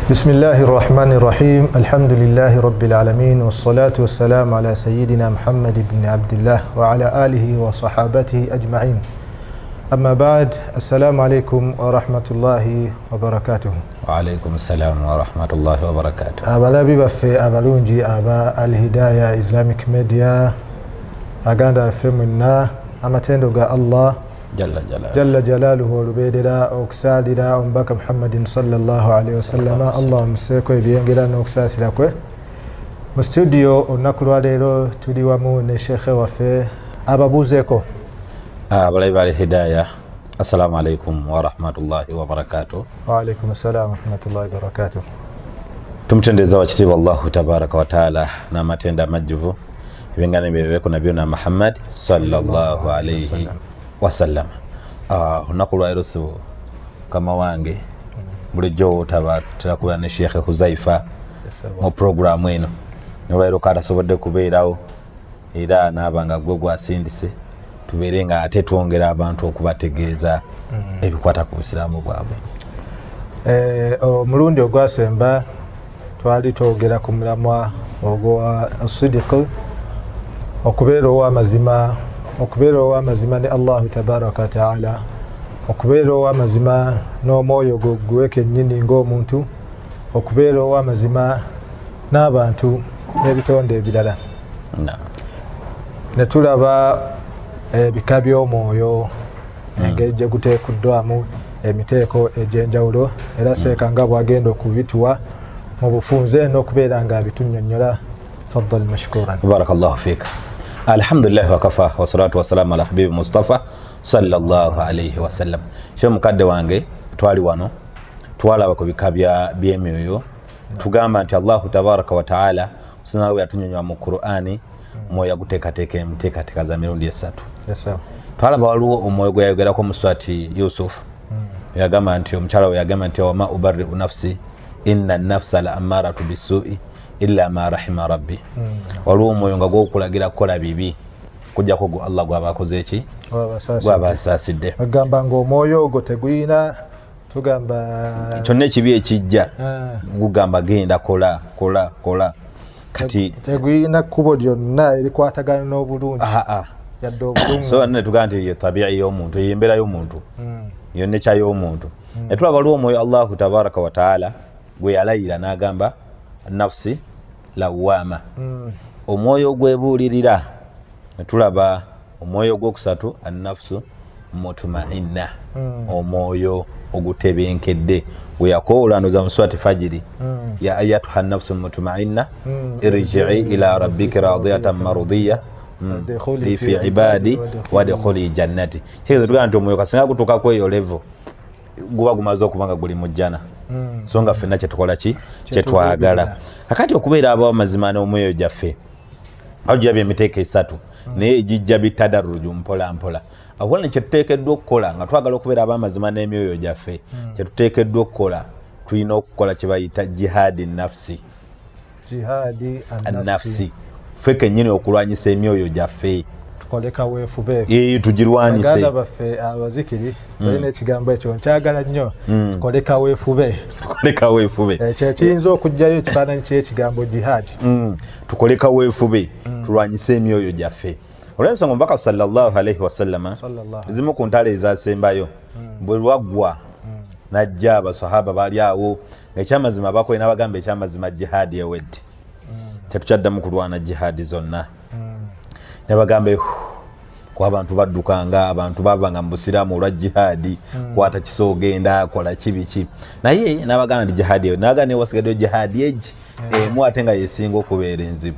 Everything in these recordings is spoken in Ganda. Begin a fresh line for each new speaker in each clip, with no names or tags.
بسم الله الرحمن الرحيم الحمد لله رب العالمين والصلاة والسلام على سيدنا محمد بن عبد الله وعلى آله وصحابته أجمعين أما بعد السلام عليكم ورحمة الله وبركاته.
وعليكم السلام ورحمة الله وبركاته.
أبلابي بفي أبلونجي أبا الهداية إسلاميك ميديا أغاندا فيمنا أما تندوغا الله جل جلاله ولبيدلا أكسالنا أمبك محمد صلى الله عليه وسلم اللهم سيكو بينجلا نوكساسلا كوي مستوديو ونكلوا ليرو تودي وامو نشيخ وفي أبابوزيكو
أبلاي الهداية. السلام عليكم ورحمة الله وبركاته.
وعليكم السلام ورحمة الله وبركاته.
tumtendeza wachitibu Allahu tabaraka wa taala na matenda majivu ibengane bireko nabiyuna Muhammad sallallahu alayhi wasallam. Unakulwa eroso kama wange bulijjo tabatira ne Sheikh Huzaifa mu program eno nolwairo kata sobodde kubeerawo era nabanga gwegwa asindise tuberenga ate twongera abantu okubategeeza ebikwata ku Islamu bwabwe.
Omulundi ogwasemba twali twogera ku mulamwa ogwa Sidiq okubeera ow'amazima ne Allahu tabaraka wa taala, okubeera ow'amazima n'omwoyo gwe kennyini ng'omuntu, okubeera ow'amazima n'abantu n'ebitonde ebirala. Ne tulaba ebika by'omwoyo engeri gye guteekuddwamu emiteeko egy'enjawulo era seeka nga bwagenda okubituwa mu bufunze n'okubeera nga bitunnyonnyola. Faddal mashkuran.
Barakallahu fika. Alhamdulillah wa kafa wa salatu wa salamu ala habibi Mustafa sallallahu alayhi wa sallam. Sheikh mukadde wange twali wano twalaba ku bika by'emyoyo tugamba nti Allahu tabaraka wa taala sunawe yatunyonyola mu Qur'ani moyo guteekateeka emiteekateeka za mirundi esatu.
Yes sir.
Twalaba waliwo omwoyo gwe yayogerako mu swati Yusuf yagamba nti omukyala we yagamba nti wama ubarri'u nafsi inna an-nafsa la ammaratu bisu'i illa ma rahima rabbi. Waliwo omwoyo nga gwokulagira kukola bibi kujjako gwe Allah gwabakoze eki gwabasaasidde.
Agamba ng'omwoyo ogwo teguyina tugamba
kyonna ekibi ekijja gugamba genda kola kati
teguyina kkubo lyonna erikwatagana n'obulungi yadde obulungi.
So nne tugamba nti ye tabia y'omuntu ey'embeera y'omuntu yonna ekya y'omuntu. Netulaba waliwo omwoyo Allahu tabaraka wa taala gwe yalayira n'agamba nafsi lawama, omwoyo gwebuulirira. Netulaba omwoyo gwokusatu annafsu mutmainna, omwoyo ogutebenkedde gwe yakowulanduza mu swati fajiri ya ayatuha nafsu mutmainna irji'i ila rabbika radiyatan mardiya li fi ibadi wadkhuli jannati. Kyezo tugamba nti omwoyo kasinga gutuuka kweyo level guba gumaze okubanga guli mu jjana. So nga ffenna kyetukola kyetwagala akati okubeera ab'amazima n'omwoyo gyaffe awujjabya emiteeko esatu naye egijja bitadarruju mpola mpola. Awola ne kyetuteekeddwa okukola nga twagala okubeera ab'amazima n'emyoyo gyaffe, kyetuteekeddwa okukola tulina okukola kye bayita jihadi nafsi. Nafsi ffe kennyini okulwanyisa emyoyo gyaffe
tukoleka weefube
tugirwanise.
Baganda baffe abazikiri balina ekigambo ekyo nkyagala nnyo, tukoleka weefube. Ekyo kiyinza okujjayo ekifaananyi ky'ekigambo jihadi.
Tukoleka weefube tulwanyise emyoyo gyaffe. Olw'ensonga omubaka sallallahu alayhi wasallama ezimu ku ntalo ezasembayo bwe lwaggwa najja abasahaba baali awo ng'ekyamazima bakoye n'abagamba ekyamazima jihadi ewedde tetukyaddamu kulwana jihadi zonna. Ne bagamba ku abantu baddukanga abantu bavanga mu busiraamu olwa jihadi kwata kiso ogenda kola kibiki naye n'abagamba nti jihadi eyo naga ne wasigaddeyo jihadi egi emu ate nga yesinga okubeera enzibu.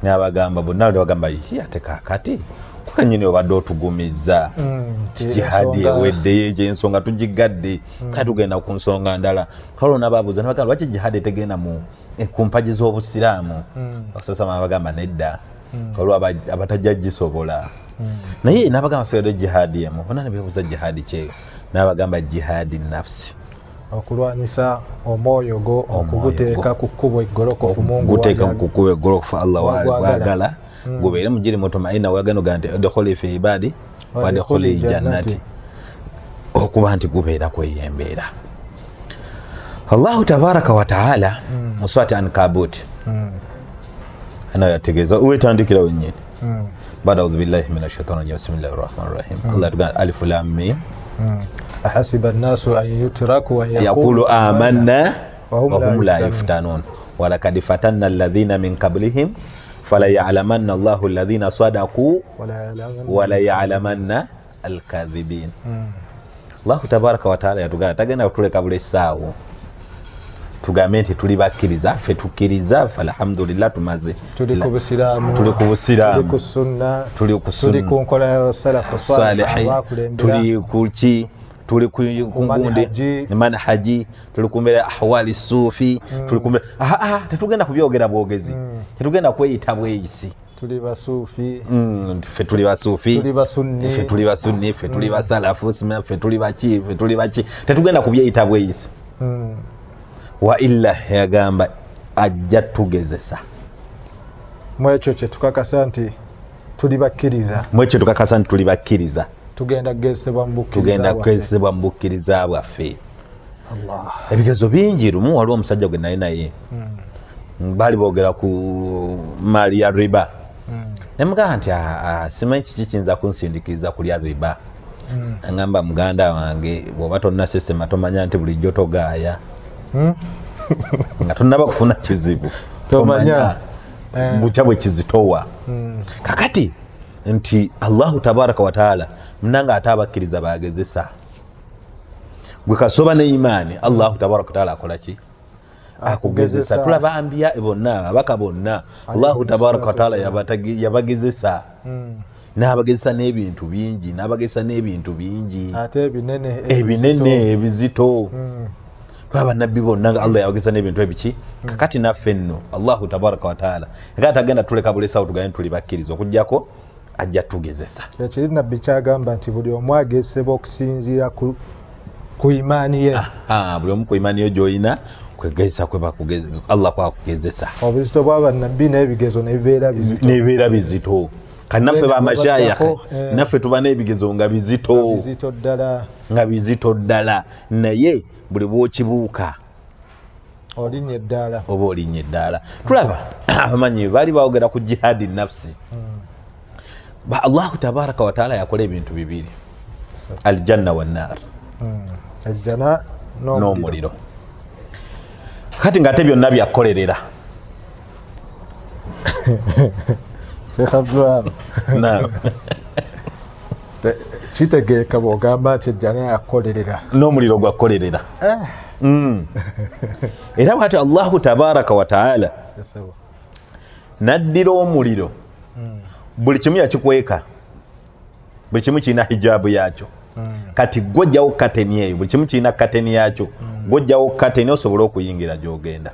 N'abagamba bonna bagamba iki ate kaakati kukanyini obadde otugumiza jihadi eweddeyo egy'ensonga tugigadde kati tugenda ku nsonga ndala. Kale n'ababuuza n'abagamba lwaki jihadi tegenda ku mpagi z'obusiraamu. Basasama bagamba nedda olwo abatajja gisobola. Naye n'abagamba basigaddeyo jihadi emu. Bonna ne beebuuza jihadi kyeyo n'abagamba jihadi nafsi,
okulwanyisa omwoyo go okuguteeka ku kkubo eggolokofu Mungu
guteeka ku kkubo eggolokofu Allah wagala gubeere mujiri mutmainna wagano gante odkhuli fi ibadi wadkhuli jannati okuba nti gubeera kweyembeera. Allahu tabaraka wa taala muswati Ankabut ana yategeza uwetandikira wenyine baada audhu billahi minash shaitani rajim bismillahir rahmanir rahim Allah tuga alif lam mim
ahasiba an-nasu an yutraku wa
yaqulu amanna wa hum la yuftanun wa laqad fatanna alladhina min qablihim fala ya'lamanna Allahu alladhina sadaqu wa la ya'lamanna al-kadhibin. Allahu tabaraka wa taala yatugana tagenda kutuleka bule sawo tugambe nti tuli bakkiriza ffe tukkiriza alhamdulillah tumaze
tuli ku busiramu
tuli ku
sunna
tuli ku
nkola ya salafu
salih tuli ku ki tuli ku ngunde manhaji tuli ku mbere ahwali sufi tuli ku tetugenda kubyogera bwogezi tetugenda kweyita bweyisi
tuli basufi
ffe tuli basufi
tuli basunni
ffe tuli basunni ffe tuli basalafu ffe tuli baki ffe tuli baki tetugenda kubyeyita bweyisi wa illa yagamba ajja tugezesa
mwekyo kye tukakasa nti tuli bakkiriza
mwekyo tukakasa nti tuli bakkiriza
tugenda kugezesebwa mu bukkiriza bwaffe. Allah ebigezo bingi lumu waliwo omusajja gwe nali naye bali boogera ku mali ya riba nemugamba nti simanyi kiki kiyinza kunsindikiza kulya riba angamba muganda wange bw'oba tonnasesema tomanya nti bulijjo togaaya nga tonnaba kufuna kizibu tomanya bukya bwe kizitowa kakati nti Allahu tabaraka wa taala mnanga ate abakkiriza bagezesa gwe kasoba ne imaani Allahu tabaraka wa taala akola ki akugezesa tulaba ambiya bonna abaka bonna Allahu tabaraka wa taala yabagezesa n'abagezesa n'ebintu bingi n'abagezesa n'ebintu bingi ate ebinene ebizito tulaba nabbi bonna nga Allah yabagezesa n'ebintu ebiki kakati naffe nno Allahu tabaraka wa taala kakati agenda tuleka bulesawo tugaye tuli bakkiriza okujjako ajja tugezesa ekiri nabbi kyagamba nti buli omu agezesebwa okusinziira ku imaani ye buli omu ku imaani yo gy'olina kwegezesa kwe bakugeza Allah kwakugezesa obuzito bw'aba nabbi n'ebigezo nebibeera bizito kati naffe bamashayikh naffe tuba n'ebigezo nga bizito ddala naye buli bw'okibuuka olinnye eddaala oba olinnye eddaala tulaba abamanyi baali baogera ku jihadi nafsi Allahu tabaraka wa taala yakola ebintu bibiri aljanna wannar ejjana n'omuliro kati ng'ate byonna byakolerera kitegeeka bw'ogamba nti ejjana yakolerera n'omuliro gwakolerera era bw'ati Allahu tabaraka wa taala naddira omuliro buli kimu yakikweka buli kimu kirina hijabu yakyo kati gwojjawo kateni eyo buli kimu kirina kateni yakyo gwojjawo kateni osobole okuyingira gy'ogenda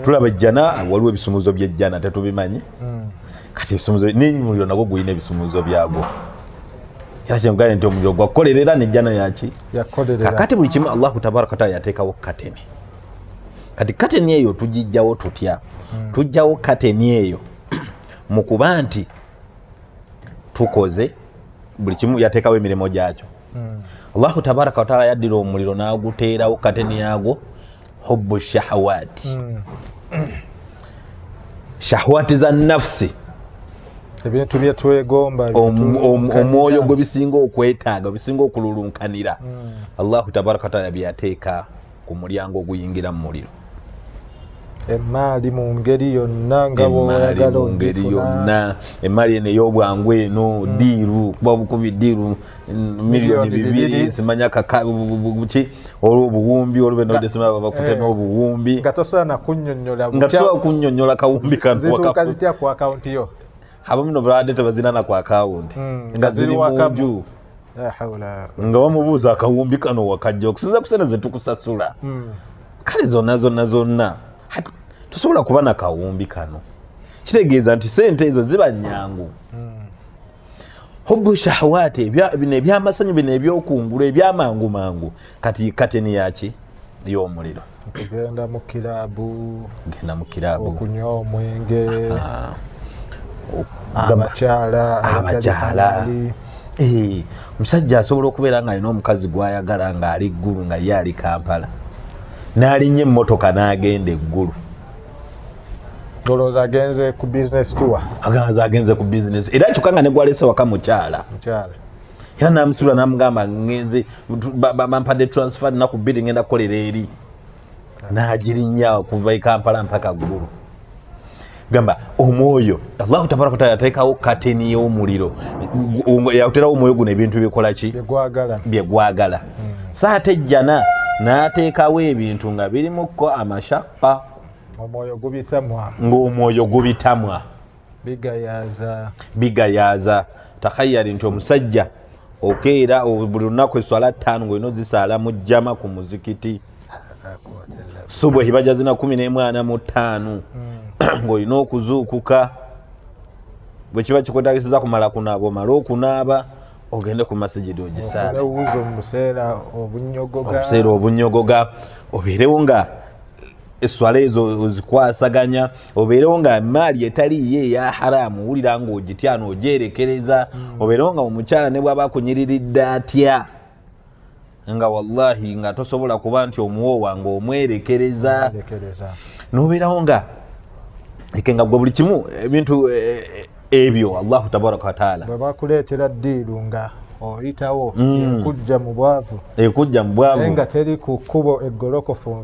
tulaba ejjana waliwo ebisumuzo by'ejjana tetubimanyi kati ebisumuzo n'omuliro nagwo gulina ebisumuzo byagwo era kyemugambye nti omuliro gwakolerera n'ejjana yaki kakati buli kimu Allahu tabaraka wa taala yateekawo kateni kati kateni eyo tugijjawo tutya tujjawo kateni eyo mu kuba nti tukoze buli kimu yateekawo emirimu gyakyo Allahu tabaraka wa taala yaddira omuliro n'aguteerawo kateni yagwo hubbu shahawati shahawati za nafsi ebintu byetwegomba omwoyo gwe bisinga okwetaaga bisinga okululunkanira Allahu tabaraka wa taala byateeka ku mulyango oguyingira mu muliro emaali mu ngeri yonna nga bw'oyagala ogifuna emaali eno ey'obwangu eno diiru kuba bukubi diiru miliyoni 2 simanya kaki olw'obuwumbi olubenodesemaba bakute n'obuwumbi nga tosobola kunnyonnyola kawumbi kano zitya ku akawunti yo
abamu no baadde tebazirana ku akawunti nga ziri munju nga bamubuuza akawumbi kano wakajja okusinza ku sente ze tukusasula kale zonna tusobola kuba na kawumbi kano kitegeeza nti sente ezo ziba nyangu hubbu shahawati bino ebyamasanyu bino ebyokungulu ebyamangu mangu kati kateni yaki y'omuliro genda mu kirabu okunywa omwenge abakyala omusajja asobola okubeera nga alina omukazi gwayagala nga ali ggulu nga ye ali Kampala n'alinnya emmotoka n'agenda eggulu.
Olowooza agenze ku business tour?
Agenze ku business. Era kyokka nga ne gwalese waka mukyala. Era n'amusibula n'amugamba ngenze bampadde transfer nnaku bbiri ngenda kukolera eri. N'agirinnya okuva e Kampala mpaka ggulu. Gamba omwoyo Allahu tabaraka wa taala yateekawo kateni y'omuliro. Yateerawo omwoyo guno ebintu bikola ki? Byegwagala. Saate jjana n'ateekawo ebintu nga birimukko amashaqqa.
Omwoyo gubitamwa.
Ng'omwoyo gubitamwa. Bigayaaza. Takhayyali nti omusajja okeera buli lunaku eswala 5 ng'olina ozisaala mu jjama ku muzikiti. Subuhi bajja zina 14:45 ng'olina okuzuukuka. Bwe kiba kikwetaagisiza kumala kunaaba omala okunaaba ogende ku masijidi ogisaale.
Mu buseera
obunyogoga obeerewo nga eswala ezo ozikwasaganya, obeerewo nga maali etaliiyo eya haramu wulira ng'ogitya n'ogyerekereza, obeerewo nga omukyala ne bw'aba akunyiriridde atya nga wallahi nga tosobola kuba nti omuwoowa ng'omwerekereza, n'obeerawo nga ekenga gwe buli kimu ebintu ebyo Allahu tabaraka wa taala
bwe bakuleetera ddiiru nga oyitawo ekujja mu bwavu nga teri ku kkubo eggolokofu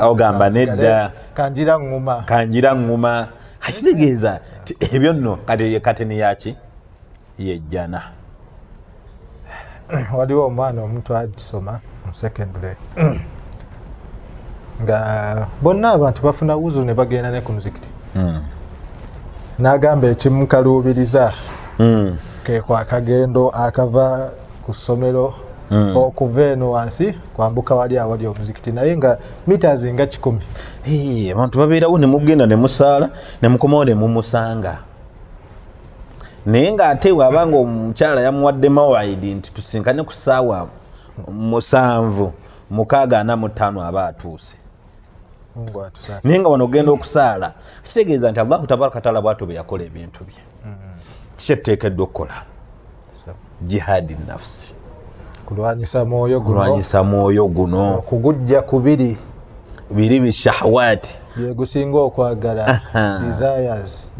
ogamba nedda
kanjira
ŋŋuma. Kitegeeza ebyo nno kateni yaki yejjana.
Waliwo omwana omuntu agisoma mu secondary nga bonna abantu bafuna wuzu ne bagenda ne ku muzikiti. N'agamba ekimukaluubiriza ke kwa kagendo akava ku ssomero okuva eno wansi kwambuka wali awali omuzikiti naye nga mitazi nga 10.
Abantu babeerawo ne mugenda ne musaala ne mukomawo ne mumusanga. Naye ng'ate bw'abanga omukyala yamuwadde mawaidi nti tusinkane ku ssaawa 7 6:45 aba atuuse. Naye nga wano ogenda okusaala kitegeeza nti Allahu tabaraka taala bw'atyo bwe yakola ebintu bye. Kikyetuteekeddwa okukola jihadi nafsi,
kulwanyisa
mwoyo guno
okugujja ku biri
bishahawati
byegusinga okwagala, desires,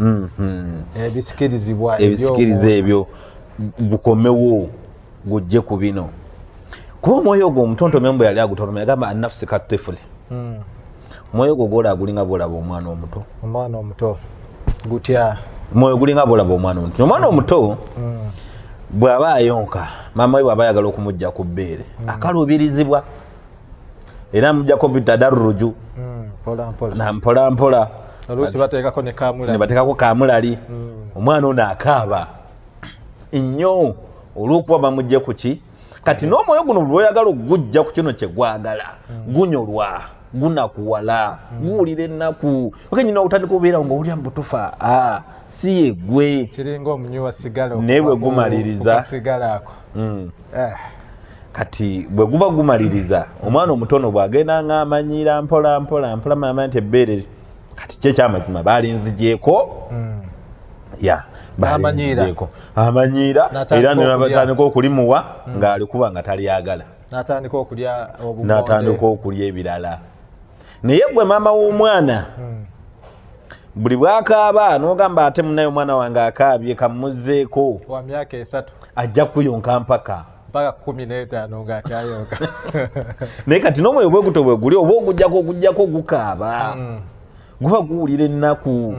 ebisikiriza ebyo gukomewo gujje ku bino. Kuba omwoyo ogwo omutontome mbu yali agutontome yagamba annafsi katifuli. Omwoyo ogwo gwolaba gulinga bwolaba omwana omuto gutya. Omwoyo gulinga bwolaba omwana omuto. Omwana omuto bw'aba ayonka maama we bw'aba ayagala okumugja ku bbeere akaluubirizibwa era amuggyako bitadarruju mpola mpola.
Oluusi bateekako ne
kaamulali. Omwana ono akaaba nnyo olw'okuba bamugje ku ki. Kati n'omwoyo guno lw'oyagala okugujja ku kino kye gwagala gunyolwa gunakuwala guwulira ennaku okenyina okutandika obeera ng'owulira mbutufa si ye gwe
kiringa omunywa sigala
naye bwe gumaliriza kati bwe guba gumaliriza omwana omutono bw'agenda ng'amanyira mpola mpola mpola maama nti ebbeere kati kye kyamazima baalinzigyeko baalinzigyeko amanyiira era nebatandika okulimuwa ng'alikuba nga talyagala n'atandika okulya ebirala. Naye gwe maama w'omwana buli bw'akaaba n'ogamba ate munaye omwana wange akaabye kamuzzeeko
wa myaka 3
ajja kuyonka mpaka
15 ng'akyayonka.
Naye kati n'omwoyo bwe guto bwe guli oba ogujjako gukaaba guba guwulira ennaku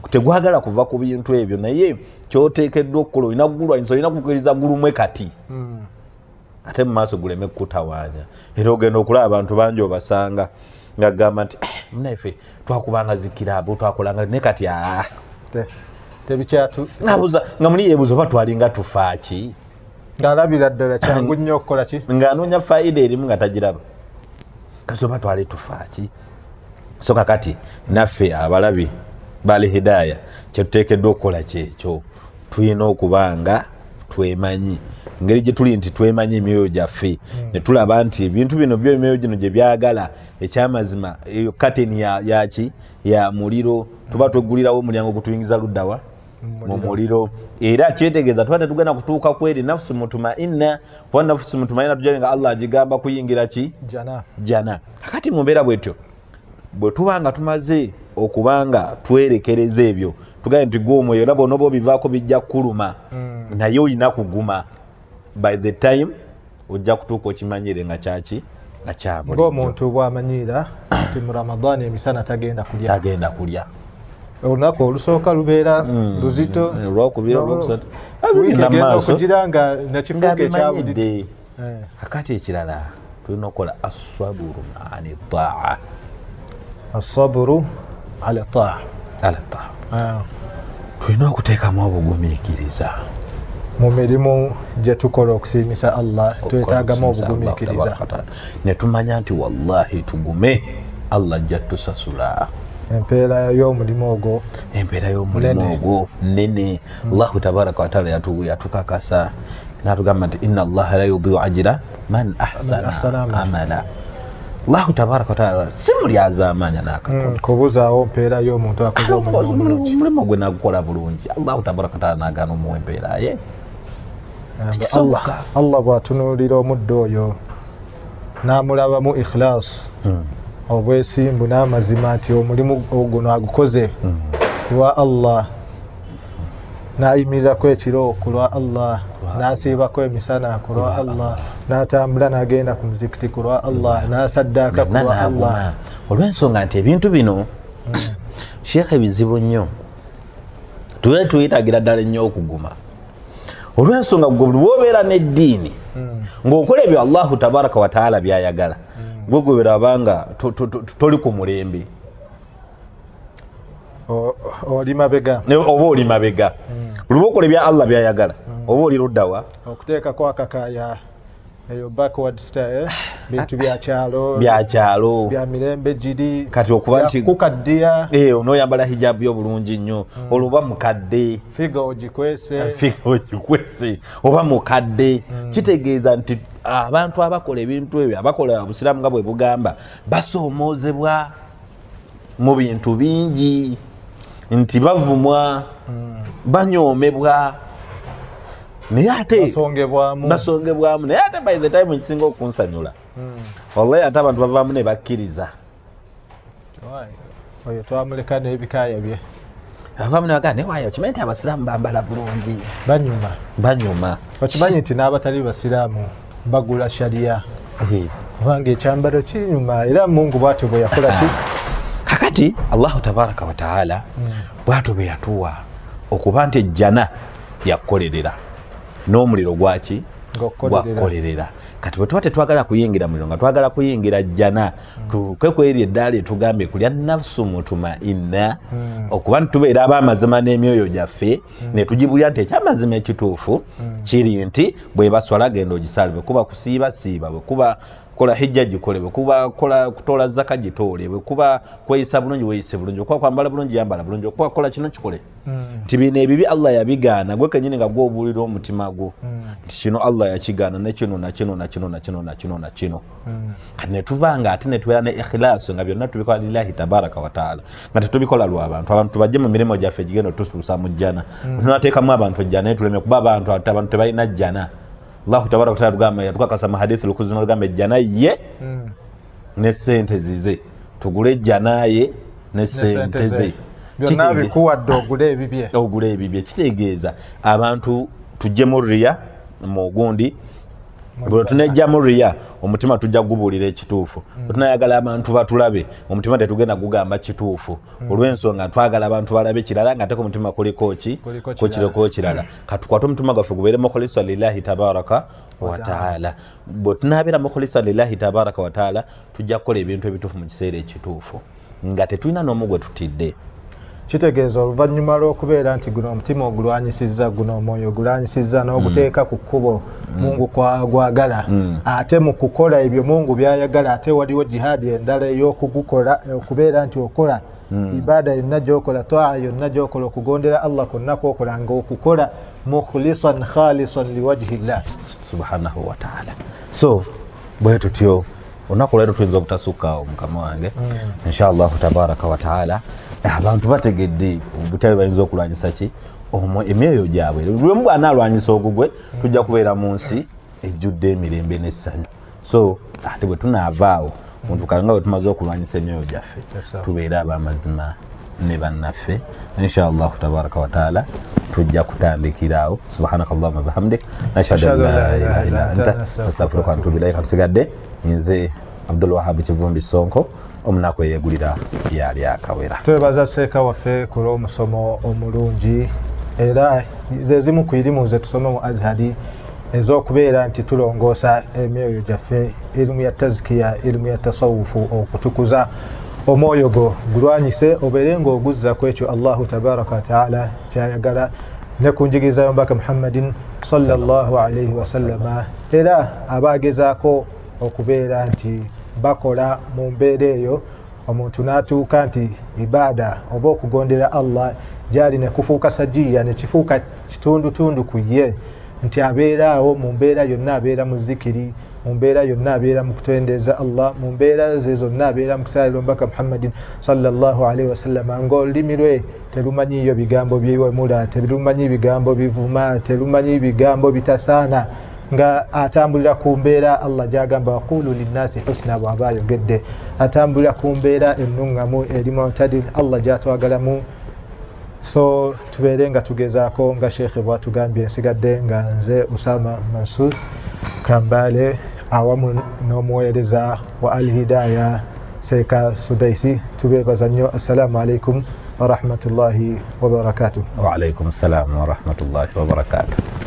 tegwagala kuva ku bintu ebyo. Naye kyoteekeddwa okukola olina gulwanyisa olina kukkiriza gulumwe kati ate mu maaso guleme kukutawaanya. Era ogenda okulaba abantu bangi obasanga nga gamba nti munaife twakubanga zikiraabu twakolanga ne kati
tebikyatu
nga muli yeebuuza oba twalinga tufaaki
ng'alabira ddala kyangu nnyo okukola ki
ng'anoonya fayida erimu nga tagiraba kati oba twali tufaaki. So kakati naffe abalabi bali hidaaya kyetuteekeddwa okukola kyekyo tulina okubanga twemanyi ngeri gye tuli nti twemanyi emyoyo gyaffe ne tulaba nti ebintu bino byo emyoyo gino gye byagala ekyamazima eyo kateni yaki ya muliro tuba tweggulirawo omulyango gutuyingiza luddawa mu muliro. Era kyetegeeza tuba tetugenda kutuuka kweri nafsu mutumainna, kuba nafsu mutumainna tujja nga Allah agigamba kuyingira ki jana. Kakati mu mbeera bwetyo bwe tuba nga tumaze okubanga twerekereza ebyo tugaye nti gw'omwoyo era bonna obivaako bijja kuluma naye olina kuguma, by the time ojja kutuuka okimanyire nga kyaki nga kyabuli.
Ng'omuntu bw'amanyiira nti mu Ramadani emisana tagenda
kulya.
Olunaku olusooka lubeera luzito,
olwokubiri olwokusatu
agenda okugira nga nakifuuka ekyabudde.
Kakati ekirala tulina okukola as-sabru ani taa.
As-sabru ala taa.
Tulina okuteekamu obugumiikiriza
mu mirimu gye tukola okusiimisa Allah, twetaagamu obugumiikiriza
ne tumanya nti wallahi tugume Allah ajja tusasula.
Empeera y'omulimu ogwo
nene. Allahu tabaraka wa taala yatukakasa n'atugamba nti inna Allaha la yudhi'u ajra man ahsana amala. Allahu tabaraka wa taala si mulyaza amaanya n'akatono
kubuzaawo mpeera y'omuntu akoze
omulimu gwe nagukola bulungi. Allahu tabaraka wa taala n'agaana omuwa empeera ye.
Allah bw'atunuulira omuddo oyo n'amulabamu ikhilaas, obwesimbu n'amazima nti omulimu guno agukoze kulwa Allah, n'ayimirirako ekiro kulwa Allah, n'asiibako emisana kulwa Allah, n'atambula n'agenda ku muzikiti kulwa Allah, n'asaddaaka kulwa Allah.
Olw'ensonga nti ebintu bino Sheikh bizibu nnyo, tube tuyitagira ddala nnyo okuguma. Olw'ensonga gwe buli wobeera n'eddiini ng'okola ebyo Allahu tabaraka wa taala byayagala, gwe gobeera abanga toli ku mulembe,
oli mabega
oba oli mabega. Buli lwokola ebya Allah byayagala oba oli luddawa
okuteekako akakaaya eyo backward style, bintu byakyalo bya mirembe giri
kati okuba nti
kukaddiya
onooyambala hijabu y'obulungi nnyo olwoba mukadde,
figa ogikwese
oba mukadde. Kitegeeza nti abantu abakola ebintu ebyo, abakola obusiraamu nga bwe bugamba, basoomoozebwa mu bintu bingi, nti bavumwa, banyoomebwa, naye ate basongebwamu. Naye ate by the time ekisinga okunsanyula wallahi ate abantu bavaamu ne bakkiriza.
Oyo twamuleka n'ebikaaya bye,
bavaamu ne bagamba naye okimanyi nti abasiraamu bambala bulungi, banyuma.
Okimanyi nti n'abatali basiraamu bagula shariya, kubanga ekyambalo kinyuma. Era Mungu bw'atyo bwe yakola ki.
Kakati Allahu tabaraka wa taala bw'atyo bwe yatuwa okuba nti ejjana yakukolerera n'omuliro gwaki gwakukolerera. Kati bwe tuba tetwagala kuyingira muliro nga twagala kuyingira jjana, tukwekwerya eddaala etugambye kulya nafsu mutumainna, okuba nti tubeera ab'amazima n'emyoyo gyaffe ne tugibulya nti ekyamazima ekituufu kiri nti bwe baswala genda ogisale, bwe kuba kusiiba siiba, bwe kuba kola hijja gikole, bwe kuba kola kutola zaka gitoole, bwe kuba kweyisa bulungi weyise bulungi, okuba kwambala bulungi yambala bulungi, okuba kola kino kikole. Nti bino ebibi Allah yabigaana, gwe kenyini nga gw'obuulira omutima gwo nti kino Allah yakigaana, ne kino na kino na kino na kino na kino na kino. Kati ne tubanga ate ne tubeera ne ikhlaasu nga byonna tubikola lillahi tabaraka wa taala, nga tetubikola lw'abantu. Abantu bajje mu mirimo gyaffe gigenda otusulusa mu jjana, tunateekamu abantu ejjana naye tuleme kuba abantu tebalina jjana. Allahu tabaraka wa taala tugamba yatukakasa mu hadithi lukuzima tugamba ejjana ye ne sente zize, tugule ejjana ye ne sente ze,
byonna bikuwadde
ogule ebibye. Kitegeeza abantu tujje mu riya mu gundi, bwe tunejja mu riya omutima tujja gubuulira ekituufu. Bwe tunayagala abantu batulabe omutima tetugenda gugamba kituufu, olw'ensonga twagala abantu balabe kirala nga ate ku mutima kuliko kirala. Katukwate omutima gwaffe gubeere mukhlisa lillahi tabaraka wa taala. Bwe tunaabeera mukhlisa lillahi tabaraka wa taala tujja kukola ebintu ebituufu mu kiseera ekituufu nga tetulina n'omu gwe tutidde.
Kitegeeza oluvannyuma lw'okubeera nti guno omutima ogulwanyisizza, guno omwoyo ogulwanyisizza n'oguteeka ku kkubo Mungu gwagala, ate mu kukola ebyo Mungu byayagala, ate waliwo jihaadi endala ey'okugukola, okubeera nti okola ibaada yonna gy'okola, twaa yonna gy'okola, okugondera Allah kwonna kw'okola nga okukola mukhlisan khalisan liwajhillah
subhanahu wa taala. So bwe tutyo olunaku leero tuyinza obutasukaawo mukama wange inshallah tabaraka wa taala. Abantu bategedde obutabi bayinza okulwanyisa ki emyoyo gyabwe lwemu bw'anaalwanyisa ogugwe tujja kubeera mu nsi ejjudde emirembe n'essanyu. So ate bwe tunaavaawo muntu kalanga bwe tumaze okulwanyisa emyoyo gyaffe tubeere ab'amazima ne bannaffe inshallah tabaraka wa taala tujja kutandikiraawo. Subhanaka Allahumma bihamdik nashhadu an la ilaha illa anta astaghfiruka wa atubu ilayka. Nsigadde nze Abdul Wahab Kivumbi Sonko omunaku eyeegulira yali akawera.
Twebaza Seeka waffe ku lw'omusomo omulungi era ze zimu ku irimu ze tusoma mu Azhari ez'okubeera nti tulongoosa emyoyo gyaffe, irimu ya tazkiya, irimu ya tasawufu, okutukuza omwoyo gwo gulwanyise obeere ng'oguzza ku ekyo Allahu tabaraka wa taala kyayagala ne ku njigiriza y'omubaka Muhammadin sallallahu alayhi wa sallama. Era abaagezaako okubeera nti bakola mu mbeera eyo omuntu n'atuuka nti ibaada oba okugondera Allah gyali ne kufuuka sajiya ne kifuuka kitundutundu ku ye, nti abeeraawo mu mbeera yonna abeera mu zikiri, mu mbeera yonna abeera mu kutendeeza Allah, mu mbeera ze zonna abeera mu kusaalira omubaka Muhammadin sallallahu alayhi wa sallama, ng'olulimi lwe terumanyiyo bigambo byewemula, terumanyi bigambo bivuma, terumanyi bigambo bitasaana, nga atambulira ku mbeera Allah gy'agamba waqulu linnasi husna bw'aba ayogedde, atambulira ku mbeera ennuŋŋamu eri mu'tadil Allah gy'atwagalamu. So tubeere nga tugezaako nga sheekhe bw'atugambye. Nsigadde nga nze Usama Mansur Kambale awamu n'omuweereza wa Al Hidaya Seeka Sudaisi. Tubeebaza nnyo. Assalamu alaikum wa rahmatullahi wa barakatuh.
Wa alaikum assalam wa rahmatullahi wa barakatuh.